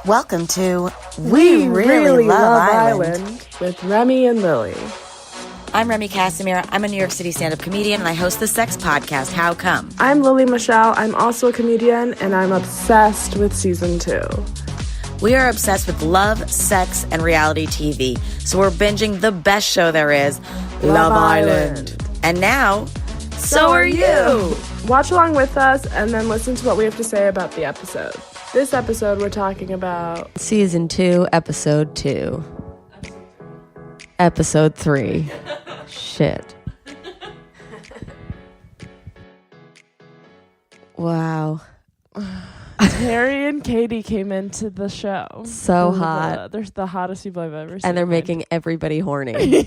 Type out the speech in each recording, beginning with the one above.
Welcome to We Really Love Island with Remy and Lily. I'm Remy Casimir. I'm a New York City stand-up comedian, and I host the sex podcast, How Come? I'm Lily Michelle. I'm also a comedian, and I'm obsessed with season 2. We are obsessed with love, sex, and reality TV, so we're binging the best show there is, Love Island. And now, so are you! Watch along with us, and then listen to what we have to say about the episode. This episode, we're talking about Season 2, Episode 2. Episode 3. Shit. Wow. Harry and Kady came into the show. So hot. They're the hottest people I've ever seen. And they're making everybody horny.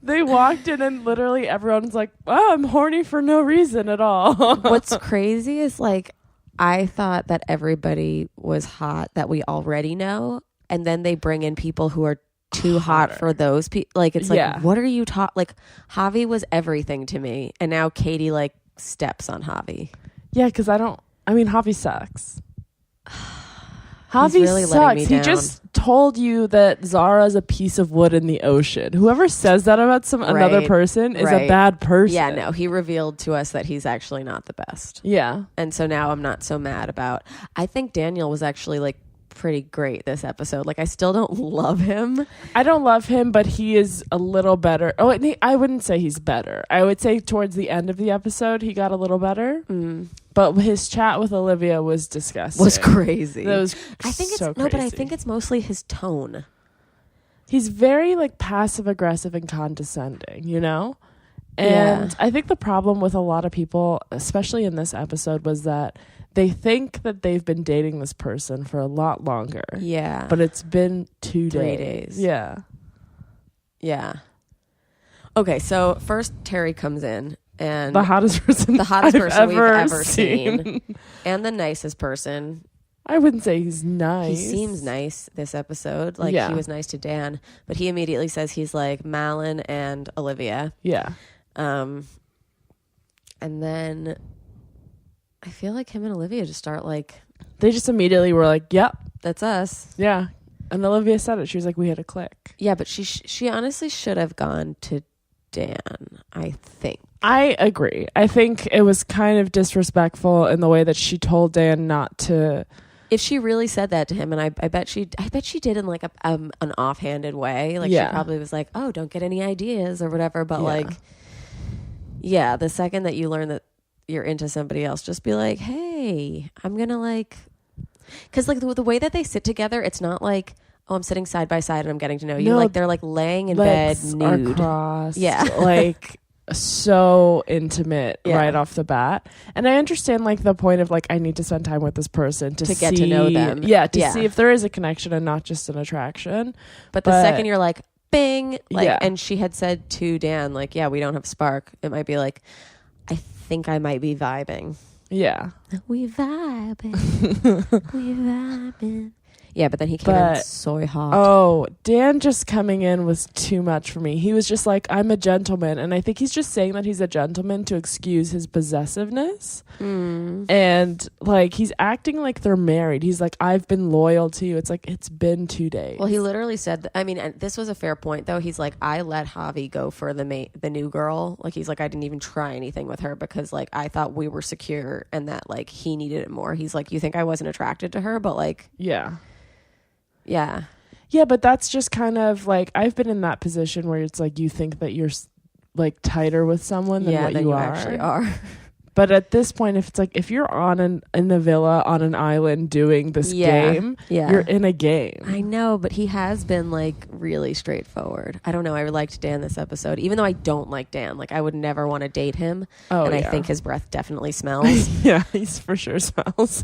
They walked in and literally everyone's like, oh, I'm horny for no reason at all. What's crazy is like, I thought that everybody was hot that we already know. And then they bring in people who are too hot for those people. Like, it's like, what are you like, Javi was everything to me. And now Kady like steps on Javi. Yeah, because Javi sucks. Javi really sucks. He down. just told you that Zara is a piece of wood in the ocean. Whoever says that about another person is a bad person. Yeah, no, he revealed to us that he's actually not the best. Yeah. And so now I'm not so mad about. I think Daniel was actually like pretty great this episode. Like, I still don't love him. I don't love him, but he is a little better. Oh, I wouldn't say he's better. I would say towards the end of the episode, he got a little better. But his chat with Olivia was disgusting. Was crazy. That was crazy. But I think it's mostly his tone. He's very like passive aggressive and condescending, you know? And I think the problem with a lot of people, especially in this episode, was that they think that they've been dating this person for a lot longer. Yeah. But it's been 3 days. Yeah. Yeah. Okay, so first Terry comes in. And the hottest person we've ever seen. And the nicest person. I wouldn't say he's nice. He seems nice this episode. Like, he was nice to Dan. But he immediately says he's like Malin and Olivia. Yeah. And then I feel like him and Olivia just start like... They just immediately were like, yep. That's us. Yeah. And Olivia said it. She was like, we had a click. Yeah, but she honestly should have gone to Dan, I think. I agree. I think it was kind of disrespectful in the way that she told Dan not to. If she really said that to him, and I bet she did in like an offhanded way. Like, she probably was like, "Oh, don't get any ideas" or whatever. But the second that you learn that you're into somebody else, just be like, "Hey, I'm gonna like," because like the way that they sit together, it's not like, "Oh, I'm sitting side by side and I'm getting to know you." Like, they're like laying in bed nude. Are crossed. Yeah, like. So intimate right off the bat. And I understand like the point of like, I need to spend time with this person to get to know them. See if there is a connection and not just an attraction. But the second you're like, bing, like, and she had said to Dan, like, yeah, we don't have spark. It might be like, I think I might be vibing. Yeah. We vibing. We vibing. Yeah, but then he came in so hot. Oh, Dan just coming in was too much for me. He was just like, I'm a gentleman. And I think he's just saying that he's a gentleman to excuse his possessiveness. And like, he's acting like they're married. He's like, I've been loyal to you. It's like, it's been 2 days. Well, he literally said, and this was a fair point though. He's like, I let Javi go for the new girl. Like, he's like, I didn't even try anything with her because like, I thought we were secure and that like, he needed it more. He's like, you think I wasn't attracted to her? But like, yeah. Yeah. Yeah, but that's just kind of like, I've been in that position where it's like you think that you're like tighter with someone than what you actually are. But at this point, if it's like, if you're in a villa on an island doing this game, you're in a game. I know, but he has been like really straightforward. I don't know. I liked Dan this episode, even though I don't like Dan. Like, I would never want to date him. I think his breath definitely smells. Yeah, he's for sure smells.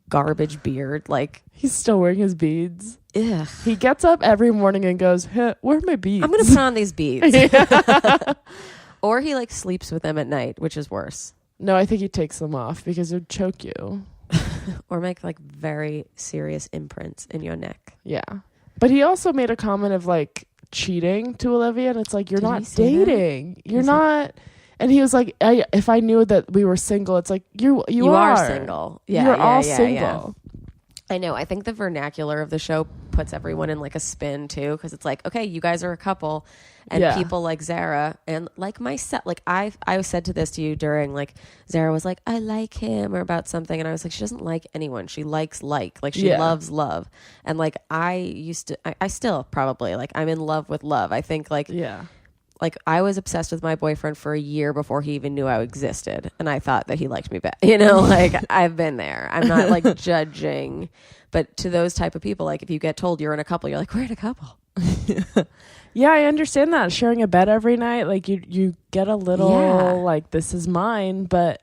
Garbage beard. Like, he's still wearing his beads. Ugh. He gets up every morning and goes, hey, where are my beads? I'm going to put on these beads. Or he like sleeps with them at night, which is worse. No, I think he takes them off because it would choke you. Or make like very serious imprints in your neck. Yeah. But he also made a comment of like cheating to Olivia, and it's like, you're not dating. You're not. And he was like, if I knew that we were single, it's like, you are single. Yeah, you're all single. I know. I think the vernacular of the show puts everyone in like a spin too, because it's like, okay, you guys are a couple, and people like Zara and like myself, like I said to this to you during, like, Zara was like, I like him, or about something, and I was like, she doesn't like anyone, she likes she loves love. And like I still probably, like, I'm in love with love. I think like I was obsessed with my boyfriend for a year before he even knew I existed. And I thought that he liked me back. You know, like, I've been there. I'm not like judging. But to those type of people, like, if you get told you're in a couple, you're like, we're in a couple. Yeah, I understand that. Sharing a bed every night, like, you get a little like, this is mine. But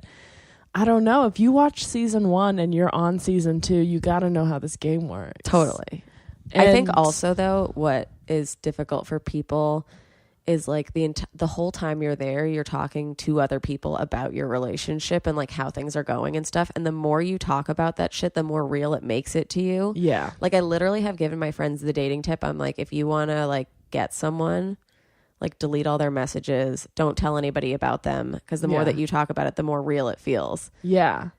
I don't know. If you watch season 1 and you're on season 2, you got to know how this game works. Totally. And I think also, though, what is difficult for people is like the whole time you're there, you're talking to other people about your relationship and like how things are going and stuff. And the more you talk about that shit, the more real it makes it to you. Yeah. Like, I literally have given my friends the dating tip. I'm like, if you want to like get someone, like, delete all their messages. Don't tell anybody about them. Because the more that you talk about it, the more real it feels. Yeah.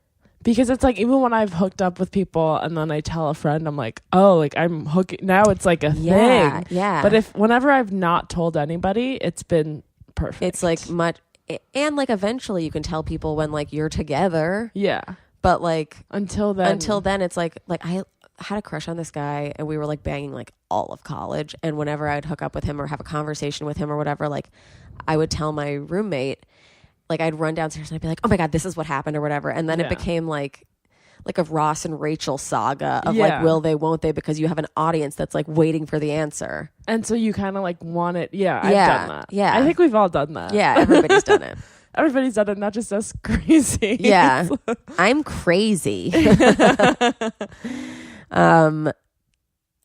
Because it's like, even when I've hooked up with people and then I tell a friend, I'm like, oh, like, I'm hooking. Now it's like a thing. Yeah. But whenever I've not told anybody, it's been perfect. It's like much. And like, eventually you can tell people when like you're together. Yeah. But like, until then it's like I had a crush on this guy and we were like banging like all of college. And whenever I'd hook up with him or have a conversation with him or whatever, like, I would tell my roommate. Like, I'd run downstairs and I'd be like, oh my God, this is what happened or whatever. And then it became like a Ross and Rachel saga of like, will they, won't they? Because you have an audience that's like waiting for the answer. And so you kind of like want it. Yeah, I've done that. Yeah. I think we've all done that. Yeah, everybody's done it. Everybody's done it, not just us crazy. Yeah. I'm crazy.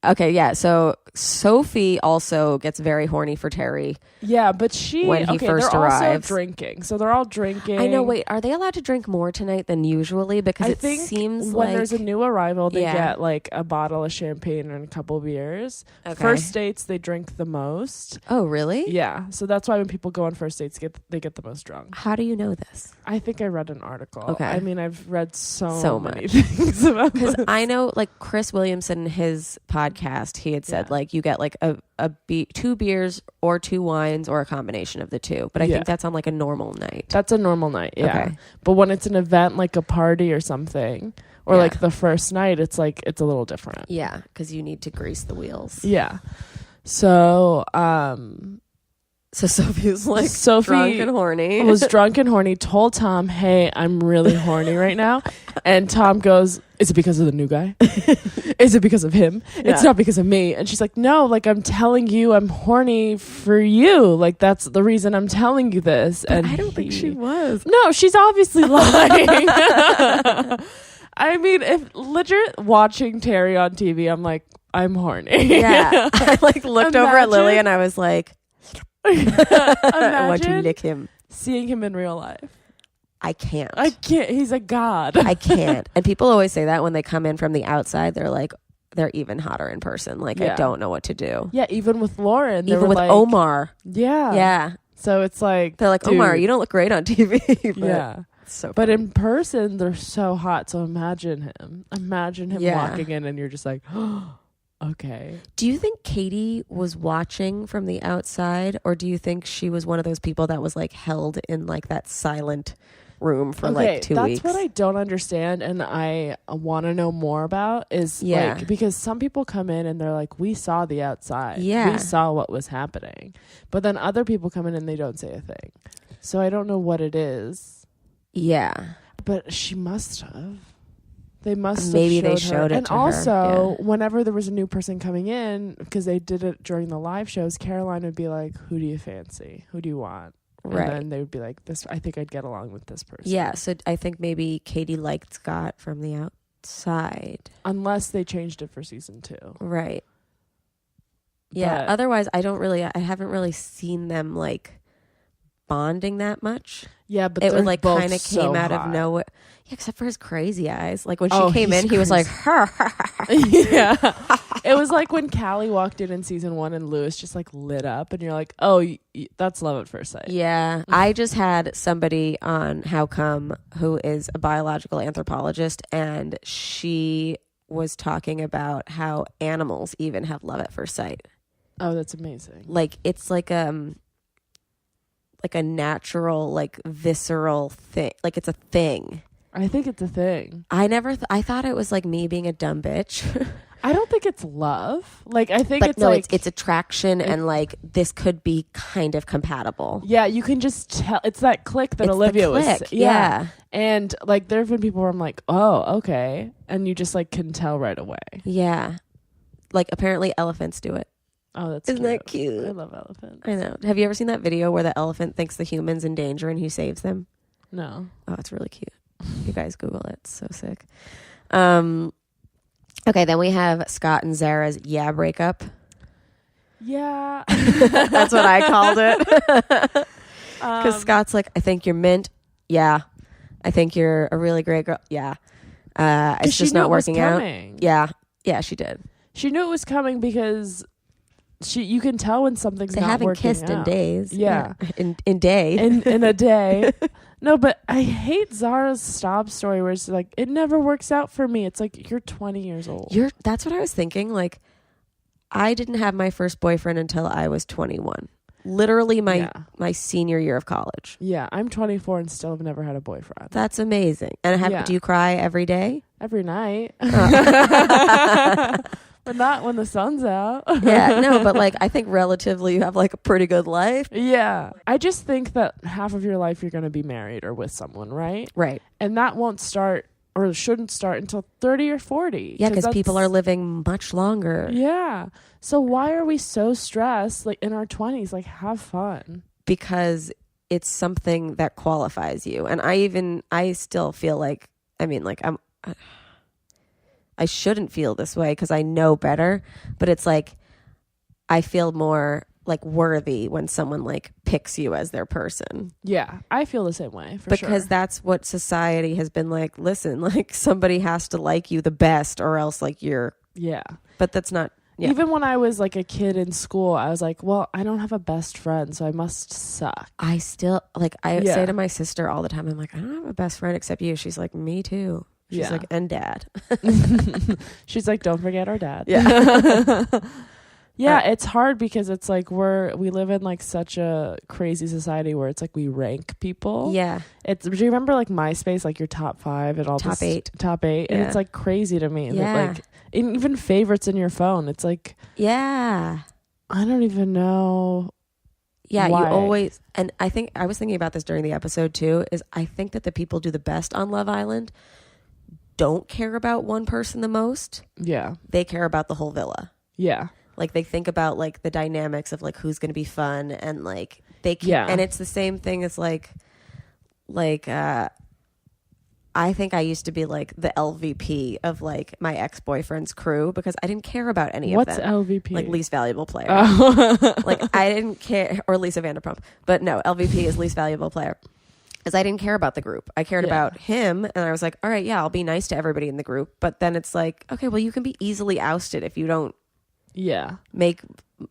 Okay, yeah. So Sophie also gets very horny for Terry. Yeah, but when he first arrives, also drinking. So they're all drinking. I know. Wait, are they allowed to drink more tonight than usually? Because I think seems when there's a new arrival, they get like a bottle of champagne and a couple beers. Okay. First dates, they drink the most. Oh, really? Yeah. So that's why when people go on first dates, they get the most drunk. How do you know this? I think I read an article. Okay. I mean, I've read so many things about this. Because I know, like, Chris Williamson, his podcast, he had said like you get like two beers or 2 wines or a combination of the two. But I think that's on like a normal night. That's a normal night, yeah. Okay. But when it's an event like a party or something, or like the first night, it's like it's a little different. Yeah, because you need to grease the wheels. Yeah. So Sophie was like drunk and horny. Was drunk and horny, told Tom, hey, I'm really horny right now. And Tom goes, is it because of the new guy? Is it because of him? Yeah. It's not because of me. And she's like, no, like, I'm telling you I'm horny for you. Like, that's the reason I'm telling you this. But and I don't think she was. No, she's obviously lying. I mean, if legit watching Terry on TV, I'm like, I'm horny. Yeah. I like looked over at Lily and I was like, I want to lick him. Seeing him in real life. I can't. He's a god. I can't. And people always say that when they come in from the outside, they're like, they're even hotter in person. Like, I don't know what to do. Yeah, even with Lauren. Even with like, Omar. Yeah. Yeah. So it's like, they're like, dude, Omar, you don't look great on TV. Yeah. So but in person, they're so hot. So imagine him. Imagine him walking in and you're just like, oh, okay. Do you think Kady was watching from the outside, or do you think she was one of those people that was like held in like that silent room for like 2 weeks? That's what I don't understand, and I want to know more about is like, because some people come in and they're like, we saw the outside. Yeah. We saw what was happening. But then other people come in and they don't say a thing. So I don't know what it is. Yeah. But she must have. They must maybe have they showed her. it and to also, whenever there was a new person coming in, because they did it during the live shows, Caroline would be like, who do you fancy? Who do you want? Right. And then they would be like, "This, I think I'd get along with this person." Yeah, so I think maybe Kady liked Scott from the outside. Unless they changed it for season 2. Right. Yeah, otherwise I haven't really seen them like bonding that much. Yeah, but it they're like both kind of so came out hot. of nowhere. Yeah, except for his crazy eyes. Like when she came in, he was like, yeah. It was like when Callie walked in season 1 and Lewis just like lit up, and you're like, oh, that's love at first sight. Yeah. I just had somebody on How Come who is a biological anthropologist, and she was talking about how animals even have love at first sight. Oh, that's amazing. Like it's like a natural, like visceral thing. Like it's a thing. I think it's a thing. I thought it was like me being a dumb bitch. I don't think it's love. Like I think it's attraction, and like this could be kind of compatible. Yeah, you can just tell. It's that click that Olivia was. Yeah. And like there have been people where I'm like, oh, okay, and you just like can tell right away. Yeah. Like apparently elephants do it. Oh, that's Isn't that cute? I love elephants. I know. Have you ever seen that video where the elephant thinks the human's in danger and he saves them? No. Oh, it's really cute. You guys Google it. It's so sick. Okay, then we have Scott and Zara's breakup. Yeah. That's what I called it. Because Scott's like, I think you're mint. Yeah. I think you're a really great girl. Yeah. It's just not working out. Yeah. Yeah, she did. She knew it was coming because you can tell when something's they not haven't working kissed out. in days. Yeah. In day. In a day. No, but I hate Zara's sob story where it's like, it never works out for me. It's like, you're 20 years old. That's what I was thinking. Like, I didn't have my first boyfriend until I was 21. Literally my senior year of college. Yeah, I'm 24 and still have never had a boyfriend. That's amazing. And do you cry every day? Every night. But not when the sun's out. Yeah, no, but like I think relatively you have like a pretty good life. Yeah. I just think that half of your life you're going to be married or with someone, right? Right. And that won't start or shouldn't start until 30 or 40. Yeah, because people are living much longer. Yeah. So why are we so stressed like in our 20s? Like have fun. Because it's something that qualifies you. And I still feel like, I mean, like I shouldn't feel this way because I know better, but it's like I feel more like worthy when someone like picks you as their person. Yeah, I feel the same way because that's what society has been like. Listen, like somebody has to like you the best or else like you're but that's not Even when I was like a kid in school, I was like, well, I don't have a best friend, so I must suck. I still like I say to my sister all the time, I'm like, I don't have a best friend except you. She's like, me too. She's like, and dad. She's like, don't forget our dad. Yeah. Yeah, it's hard because it's like we live in like such a crazy society where it's like we rank people. Yeah. Do you remember like MySpace, like your top 5 and all top 8. Top 8. And it's like crazy to me. Yeah. That, like even favorites in your phone. It's like, yeah. I don't even know. Yeah, why. You always, and I think I was thinking about this during the episode too, is I think that the people do the best on Love Island don't care about one person the most. Yeah. They care about the whole villa. Yeah. Like they think about like the dynamics of like who's going to be fun and like they can, and it's the same thing as like I think I used to be like the LVP of like my ex-boyfriend's crew because I didn't care about any of them. What's LVP? Like least valuable player. Oh. Like I didn't care, or Lisa Vanderpump. But no, LVP is least valuable player. Because I didn't care about the group. I cared about him, and I was like, all right, yeah, I'll be nice to everybody in the group. But then it's like, okay, well, you can be easily ousted if you don't make,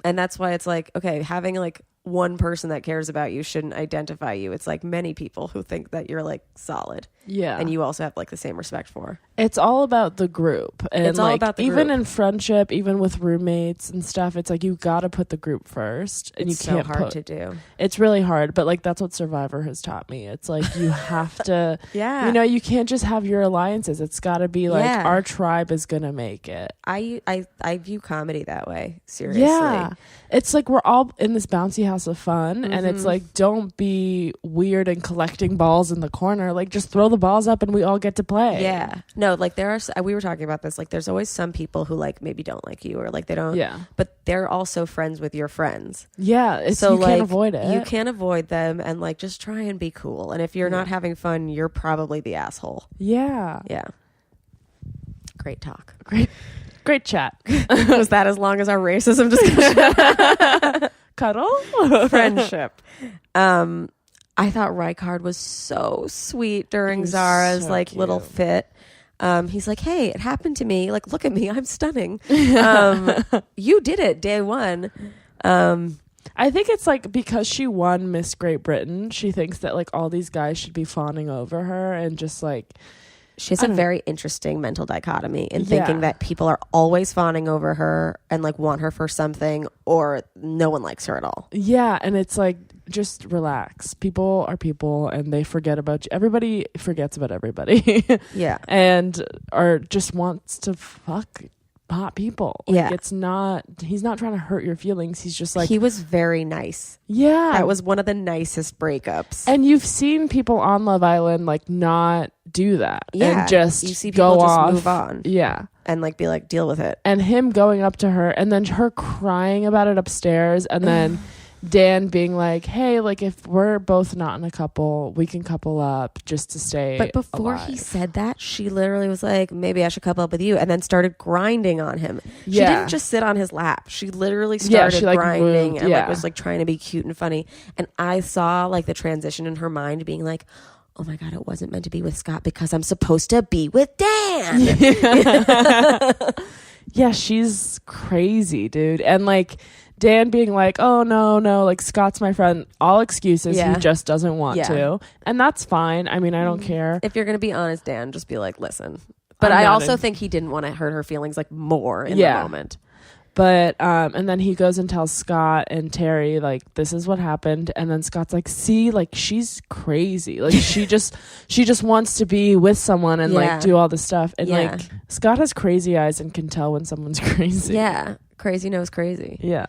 and that's why it's like, okay, having like one person that cares about you shouldn't identify you. It's like many people who think that you're like solid. Yeah. And you also have like the same respect for. It's all about the group. And it's all like, about the even group. In friendship, even with roommates and stuff, it's like you got to put the group first. And it's you can't so hard to do. It's really hard. But like that's what Survivor has taught me. It's like you have to, you know, you can't just have your alliances. It's got to be like our tribe is going to make it. I view comedy that way. Seriously. Yeah. It's like we're all in this bouncy house of fun. And it's like, don't be weird and collecting balls in the corner. Like just throw the balls up and we all get to play. Yeah. No, like we were talking about this. Like there's always some people who like maybe don't like you or like they don't. Yeah. But they're also friends with your friends. Yeah. So you like, can't avoid it. You can't avoid them and like just try and be cool. And if you're not having fun, you're probably the asshole. Yeah. Yeah. Great talk. Great chat. Was that as long as our racism discussion? Cuddle? Friendship. I thought Rijkaard was so sweet during Zara's so like cute. little fit. He's like, hey, it happened to me. Like, look at me. I'm stunning. You did it day one. I think it's like because she won Miss Great Britain, she thinks that like all these guys should be fawning over her and just like. She has a very interesting mental dichotomy in thinking that people are always fawning over her and like want her for something, or no one likes her at all. Yeah, and it's like, just relax. People are people and they forget about you. Everybody forgets about everybody. Yeah. And just wants to fuck hot people. Like, he's not trying to hurt your feelings. He's just like, he was very nice. Yeah. That was one of the nicest breakups. And you've seen people on Love Island like not do that. Yeah. And just you see people go just off. move on. Yeah. And like be like, deal with it. And him going up to her and then her crying about it upstairs, and then Dan being like, hey, like if we're both not in a couple, we can couple up just to stay But before alive. he said that, she literally was like, maybe I should couple up with you, and then started grinding on him. She Yeah. didn't just sit on his lap. She literally started she, like, grinding moved, and like yeah. was like trying to be cute and funny. And I saw like the transition in her mind being like, oh my God, it wasn't meant to be with Scott because I'm supposed to be with Dan. Yeah, she's crazy, dude. And like Dan being like, oh no, like Scott's my friend, all excuses. Yeah. He just doesn't want Yeah. to. And that's fine. I mean, I don't care. If you're going to be honest, Dan, just be like, listen. But I'm I not also in- think he didn't want to hurt her feelings like more in Yeah. the moment. But and then he goes and tells Scott and Terry like, this is what happened. And then Scott's like, see, like she's crazy. Like she just wants to be with someone and like do all this stuff. And like Scott has crazy eyes and can tell when someone's crazy. Yeah. Crazy knows crazy. Yeah.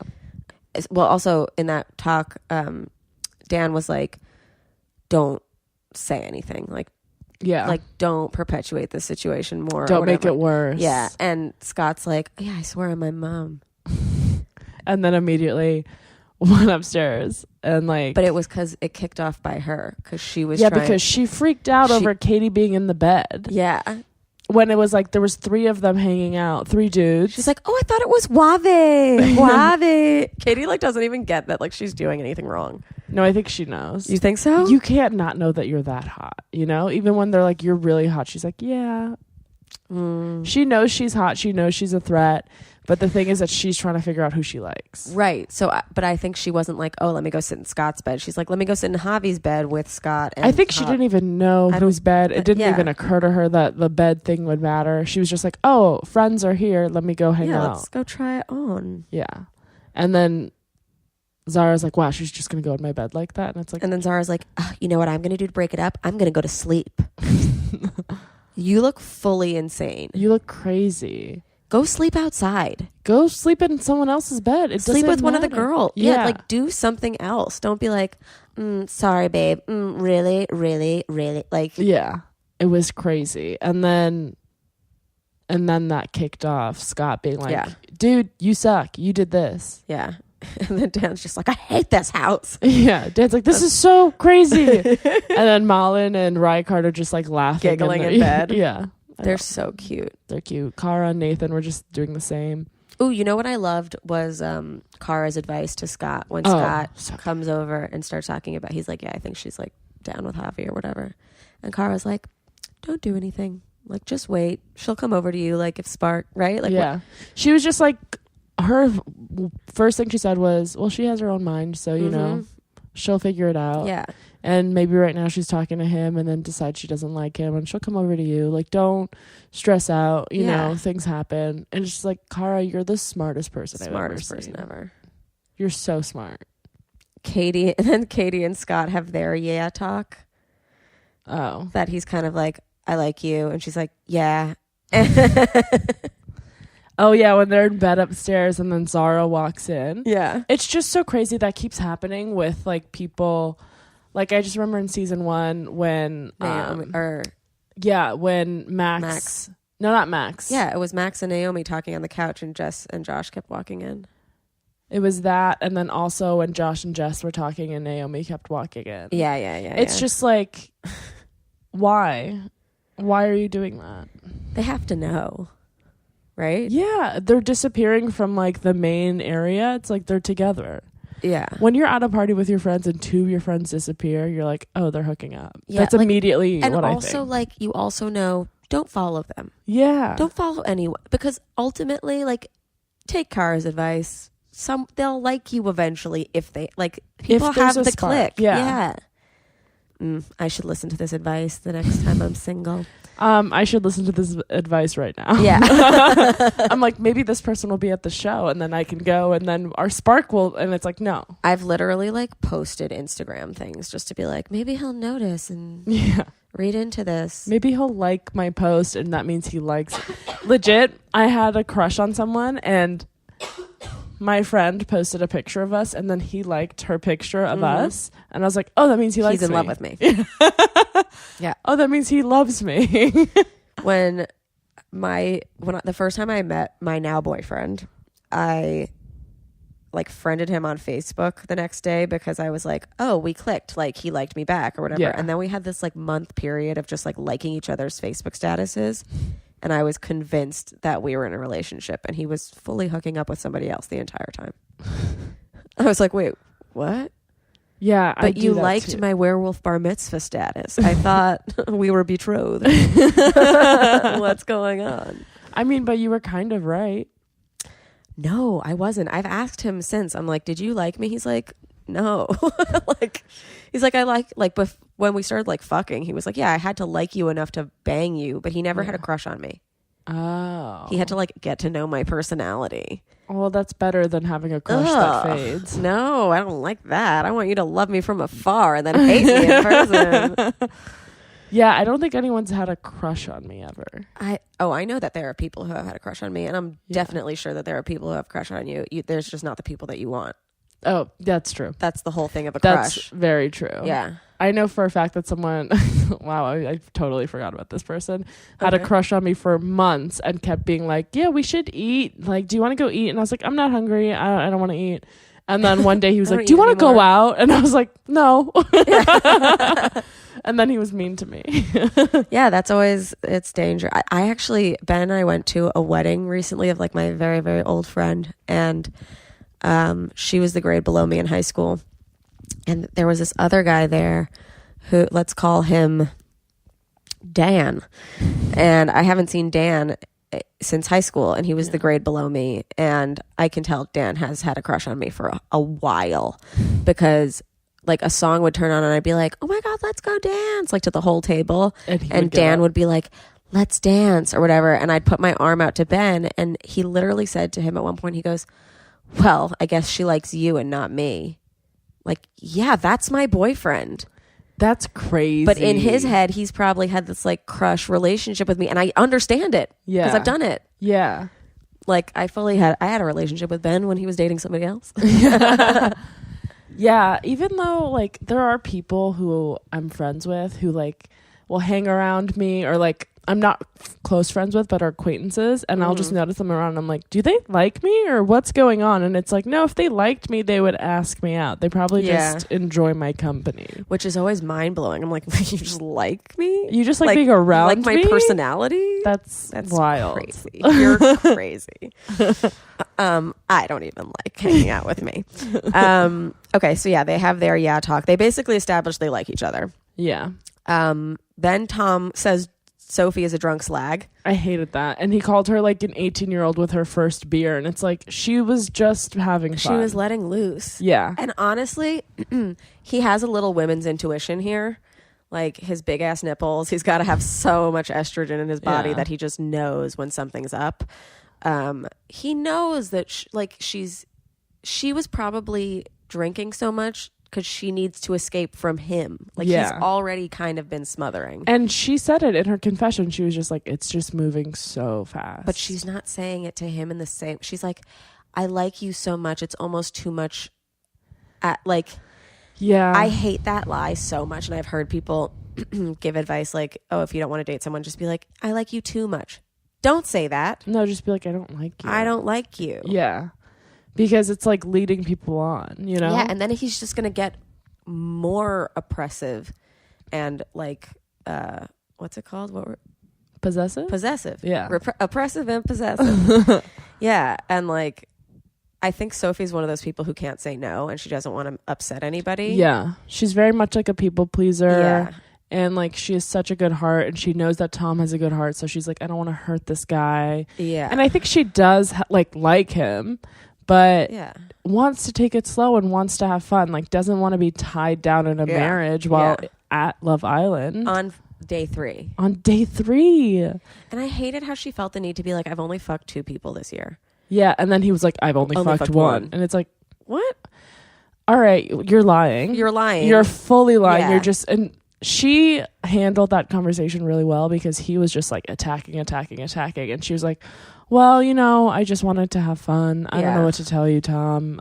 Well, also in that talk, Dan was like, don't say anything. Like don't perpetuate this situation more. Don't make it worse. Yeah. And Scott's like, yeah, I swear on my mom. And then immediately went upstairs and like. But it was because it kicked off by her because she was because she freaked out over Kady being in the bed. Yeah. When it was like there was 3 of them hanging out, 3 dudes. She's like, oh, I thought it was Wave. Kady like doesn't even get that like she's doing anything wrong. No, I think she knows. You think so? You can't not know that you're that hot, you know? Even when they're like, you're really hot. She's like, yeah. She knows she's hot. She knows she's a threat. But the thing is that she's trying to figure out who she likes. Right. So, but I think she wasn't like, oh, let me go sit in Scott's bed. She's like, let me go sit in Javi's bed with Scott. And I think she didn't even know whose bed. It didn't even occur to her that the bed thing would matter. She was just like, oh, friends are here. Let me go hang out. Let's go try it on. Yeah. And then Zara's like, wow, she's just going to go in my bed like that. And it's like, and then Zara's like, you know what I'm going to do to break it up? I'm going to go to sleep. You look fully insane. You look crazy. Go sleep outside. Go sleep in someone else's bed. Sleep with one of the girls. Yeah. Like do something else. Don't be like, sorry, babe. Really, really, really. Like, yeah, it was crazy. And then that kicked off Scott being like, dude, you suck. You did this. Yeah. And then Dan's just like, I hate this house. Yeah. Dan's like, this is so crazy. And then Malin and Rijkaard are just like laughing. Giggling in bed. Yeah. They're so cute. They're cute. Cara and Nathan were just doing the same. Oh, you know what I loved was Cara's advice to Scott when Scott comes over and starts talking about, he's like, yeah, I think she's like down with Javi or whatever. And Cara's like, don't do anything. Like, just wait. She'll come over to you, like, if spark, right? Like, yeah. She was just like, her first thing she said was, well, she has her own mind, so, you know, she'll figure it out. Yeah. And maybe right now she's talking to him and then decides she doesn't like him and she'll come over to you. Like, don't stress out. You know, things happen. And it's just like, Cara, you're the smartest person I've ever seen. Ever. You're so smart. Kady and Scott have their talk. Oh. That he's kind of like, I like you. And she's like, yeah. Oh, yeah, when they're in bed upstairs and then Zara walks in. Yeah. It's just so crazy that keeps happening with, like, people. Like, I just remember in season 1 when... when Max... No, not Max. Yeah, it was Max and Naomi talking on the couch and Jess and Josh kept walking in. It was that, and then also when Josh and Jess were talking and Naomi kept walking in. Yeah. It's just like, why? Why are you doing that? They have to know. Right? Yeah, they're disappearing from like the main area. It's like they're together. Yeah. When you're at a party with your friends and two of your friends disappear, you're like, oh, they're hooking up. Yeah, That's immediately and what I think. also, like, you also know, don't follow them. Yeah. Don't follow anyone. Because ultimately, like, take Kara's advice. They'll like you eventually if they, like, people have the click. Yeah. I should listen to this advice the next time I'm single. I should listen to this advice right now. Yeah. I'm like, maybe this person will be at the show and then I can go and then our spark will, and it's like, no. I've literally like posted Instagram things just to be like, maybe he'll notice and read into this. Maybe he'll like my post and that means he likes it. Legit, I had a crush on someone and my friend posted a picture of us and then he liked her picture of us. And I was like, oh, that means he likes me. He's in love with me. Yeah. Oh, that means he loves me. When the first time I met my now boyfriend, I like friended him on Facebook the next day because I was like, oh, we clicked, like he liked me back or whatever. Yeah. And then we had this like month period of just like liking each other's Facebook statuses. And I was convinced that we were in a relationship and he was fully hooking up with somebody else the entire time. I was like, wait, what? Yeah. But you liked my werewolf bar mitzvah status. I thought we were betrothed. What's going on? I mean, but you were kind of right. No, I wasn't. I've asked him since. I'm like, did you like me? He's like, no. Like, he's like, when we started like fucking, he was like, yeah, I had to like you enough to bang you, but he never had a crush on me. Oh. He had to like get to know my personality. Well, that's better than having a crush that fades. No, I don't like that. I want you to love me from afar and then hate me in person. Yeah, I don't think anyone's had a crush on me ever. I know that there are people who have had a crush on me, and I'm definitely sure that there are people who have a crush on you. There's just not the people that you want. Oh, that's true. That's the whole thing of a That's crush. very true. Yeah. I know for a fact that someone, wow, I totally forgot about this person, had a crush on me for months and kept being like, yeah, we should eat. Like, do you want to go eat? And I was like, I'm not hungry. I don't want to eat. And then one day he was like, do you want to go out? And I was like, no. And then he was mean to me. Yeah, that's always, it's danger. I actually, Ben and I went to a wedding recently of like my very, very old friend. And she was the grade below me in high school. And there was this other guy there who, let's call him Dan. And I haven't seen Dan since high school, and he was the grade below me. And I can tell Dan has had a crush on me for a while, because like a song would turn on and I'd be like, oh my God, let's go dance, like to the whole table. And Dan would be like, let's dance or whatever. And I'd put my arm out to Ben, and he literally said to him at one point, he goes, well, I guess she likes you and not me. Like, yeah, that's my boyfriend. That's crazy. But in his head, he's probably had this like crush relationship with me, and I understand it. Yeah. Because I've done it. Yeah. Like I had a relationship with Ben when he was dating somebody else. Yeah. Even though like there are people who I'm friends with who like will hang around me, or like I'm not close friends with, but are acquaintances, and I'll just notice them around and I'm like, do they like me or what's going on? And it's like, no, if they liked me, they would ask me out. They probably just enjoy my company. Which is always mind blowing. I'm like, you just like me? You just like being around like my me? Personality? That's wild. Crazy. You're crazy. I don't even like hanging out with me. Okay, so yeah, they have their talk. They basically establish they like each other. Yeah. Then Tom says Sophie is a drunk slag. I hated that. And he called her like an 18-year-old with her first beer. And it's like, she was just having fun. She was letting loose. Yeah. And honestly, he has a little women's intuition here. Like his big ass nipples. He's got to have so much estrogen in his body that he just knows when something's up. He knows that she was probably drinking so much because she needs to escape from him. Like he's already kind of been smothering. And she said it in her confession. She was just like, it's just moving so fast. But she's not saying it to him in the same. She's like, I like you so much. It's almost too much. Yeah. I hate that lie so much. And I've heard people give advice like, oh, if you don't want to date someone, just be like, I like you too much. Don't say that. No, just be like, I don't like you. I don't like you. Yeah. Because it's like leading people on, you know? Yeah, and then he's just going to get more oppressive and like, what's it called? Possessive? Possessive. Yeah. Oppressive and possessive. Yeah, and like, I think Sophie's one of those people who can't say no, and she doesn't want to upset anybody. Yeah. She's very much like a people pleaser. Yeah. And like she has such a good heart, and she knows that Tom has a good heart, so she's like, I don't want to hurt this guy. Yeah. And I think she does like him, but wants to take it slow and wants to have fun. Like doesn't want to be tied down in a marriage while at Love Island. On day 3. On day 3. And I hated how she felt the need to be like, I've only fucked 2 people this year. Yeah, and then he was like, I've only fucked one. And it's like, what? All right, you're lying. You're lying. You're fully lying. Yeah. You're just... And she handled that conversation really well because he was just like attacking. And she was like, well, you know, I just wanted to have fun. I don't know what to tell you, Tom.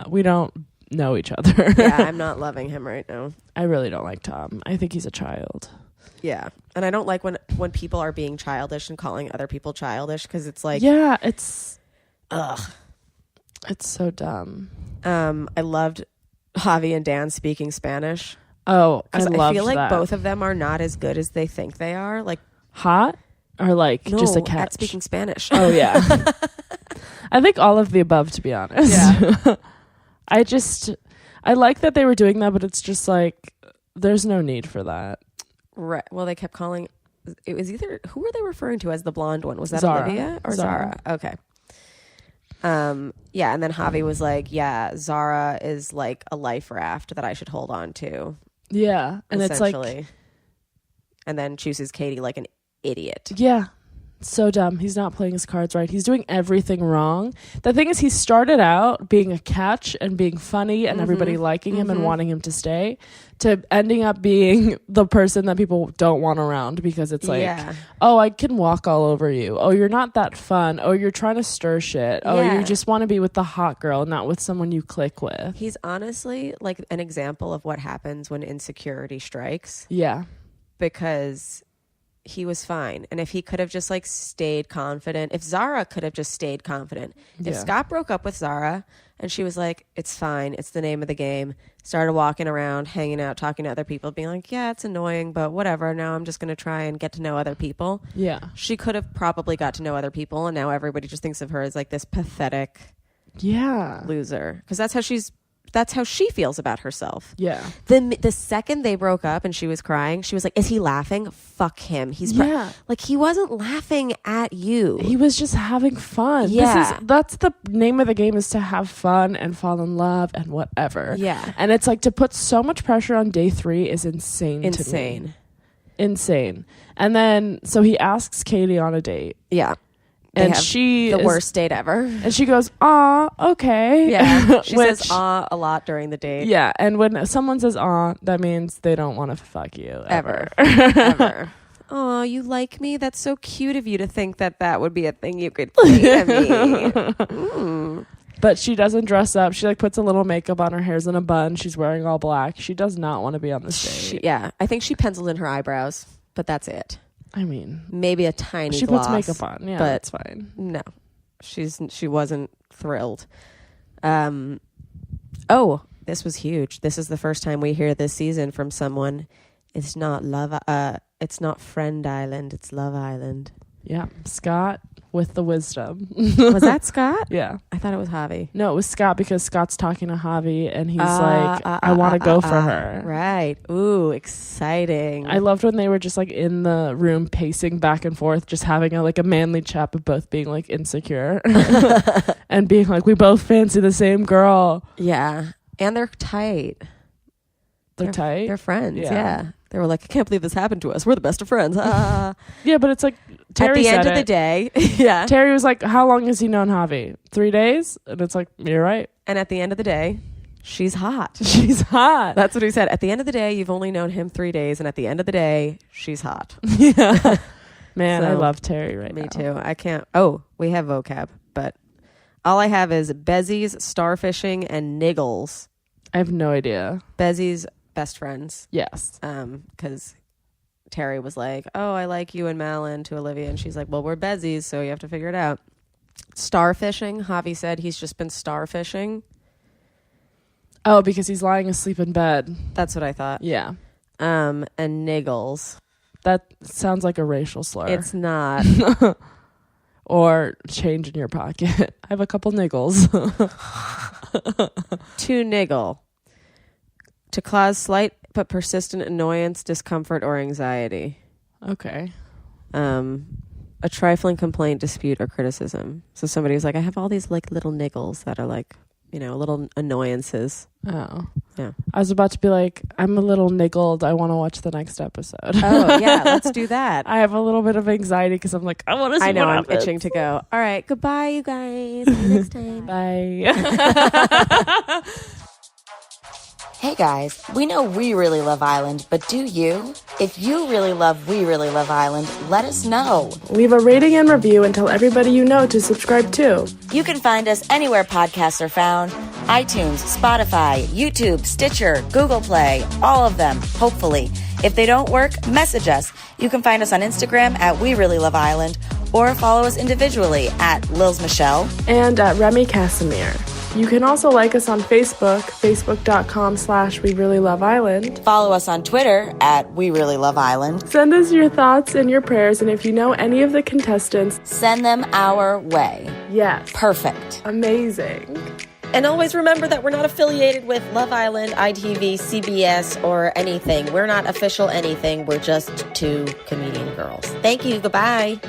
We don't know each other. Yeah, I'm not loving him right now. I really don't like Tom. I think he's a child. Yeah. And I don't like when people are being childish and calling other people childish because it's like... Yeah, it's... Ugh. It's so dumb. I loved Javi and Dan speaking Spanish. Oh, I feel like both of them are not as good as they think they are. Like hot or like just a catch? At speaking Spanish. Oh yeah. I think all of the above, to be honest. Yeah. I like that they were doing that, but it's just like there's no need for that. Right. Well, they kept calling. It was either who were they referring to as the blonde one? Was that Zara. Olivia or Zara? Okay. Yeah, and then Javi was like, yeah, Zara is like a life raft that I should hold on to. Yeah. And it's like, and then chooses Kady like an idiot. Yeah. So dumb. He's not playing his cards right. He's doing everything wrong. The thing is, he started out being a catch and being funny and everybody liking him and wanting him to stay, to ending up being the person that people don't want around because it's like, oh, I can walk all over you. Oh, you're not that fun. Oh, you're trying to stir shit. Oh, you just want to be with the hot girl, not with someone you click with. He's honestly like an example of what happens when insecurity strikes. Yeah. Because he was fine. And if he could have just like stayed confident, if Zara could have just stayed confident, if Scott broke up with Zara and she was like, it's fine, it's the name of the game, started walking around, hanging out, talking to other people, being like, yeah, it's annoying, but whatever, now I'm just going to try and get to know other people. Yeah. She could have probably got to know other people, and now everybody just thinks of her as like this pathetic loser. Because that's how she feels about herself. Yeah. The second they broke up and she was crying, she was like, is he laughing? Fuck him. He's like, he wasn't laughing at you. He was just having fun. Yeah. That's the name of the game, is to have fun and fall in love and whatever. Yeah. And it's like to put so much pressure on day 3 is insane to me. Insane. And then, so he asks Kady on a date. Yeah. And she the worst date ever. And she goes, "Aw, okay." Yeah, she says "aw" a lot during the date. Yeah, and when someone says "aw," that means they don't want to fuck you ever. Ever. Oh, you like me? That's so cute of you to think that would be a thing you could say to me. But she doesn't dress up. She like puts a little makeup on. Her hair's in a bun. She's wearing all black. She does not want to be on this date. I think she penciled in her eyebrows, but that's it. I mean, maybe a tiny she gloss, puts makeup on, but that's fine. No, she wasn't thrilled. This was huge. This is the first time we hear this season from someone. It's not it's not Friend Island. It's Love Island. Yeah, Scott with the wisdom. Was that Scott? Yeah, I thought it was Javi. No, it was Scott, because Scott's talking to Javi and he's like, I want to go for her. Right. Ooh, exciting. I loved when they were just like in the room pacing back and forth, just having a manly chat, but both being like insecure and being like, we both fancy the same girl. Yeah. And they're tight. They're tight? They're friends. Yeah. They were like, I can't believe this happened to us. We're the best of friends. Yeah, but it's like, Terry at the said end of the day, yeah. Terry was like, how long has he known Javi? 3 days? And it's like, you're right. And at the end of the day, she's hot. She's hot. That's what he said. At the end of the day, you've only known him 3 days. And at the end of the day, she's hot. Yeah. Man, I love Terry right now. Me too. I can't. Oh, we have vocab, but all I have is Bezzies, starfishing, and niggles. I have no idea. Bezzies, best friends. Yes. Because Terry was like, oh, I like you and Malin, to Olivia. And she's like, well, we're Bezzies, so you have to figure it out. Starfishing. Javi said he's just been starfishing. Oh, because he's lying asleep in bed. That's what I thought. Yeah. And niggles. That sounds like a racial slur. It's not. or change in your pocket. I have a couple niggles. To niggle. To cause slight but persistent annoyance, discomfort, or anxiety. Okay. A trifling complaint, dispute, or criticism. So somebody was like, I have all these like little niggles that are like, little annoyances. Oh. Yeah. I was about to be like, I'm a little niggled. I want to watch the next episode. Oh, yeah. Let's do that. I have a little bit of anxiety because I'm like, I want to see I know, what I'm happens. itching to go. All right. Goodbye, you guys. See you next time. Bye. Hey guys, we know we really love Island, but do you? If you really love We Really Love Island, let us know. Leave a rating and review and tell everybody you know to subscribe too. You can find us anywhere podcasts are found: iTunes, Spotify, YouTube, Stitcher, Google Play, all of them, hopefully. If they don't work, message us. You can find us on Instagram at We Really Love Island, or follow us individually at Lils Michelle and at Remy Casimir. You can also like us on Facebook, facebook.com/We Really Love Island. Follow us on Twitter at We Really Love Island. Send us your thoughts and your prayers, and if you know any of the contestants, send them our way. Yes. Perfect. Amazing. And always remember that we're not affiliated with Love Island, ITV, CBS, or anything. We're not official anything. We're just two comedian girls. Thank you. Goodbye.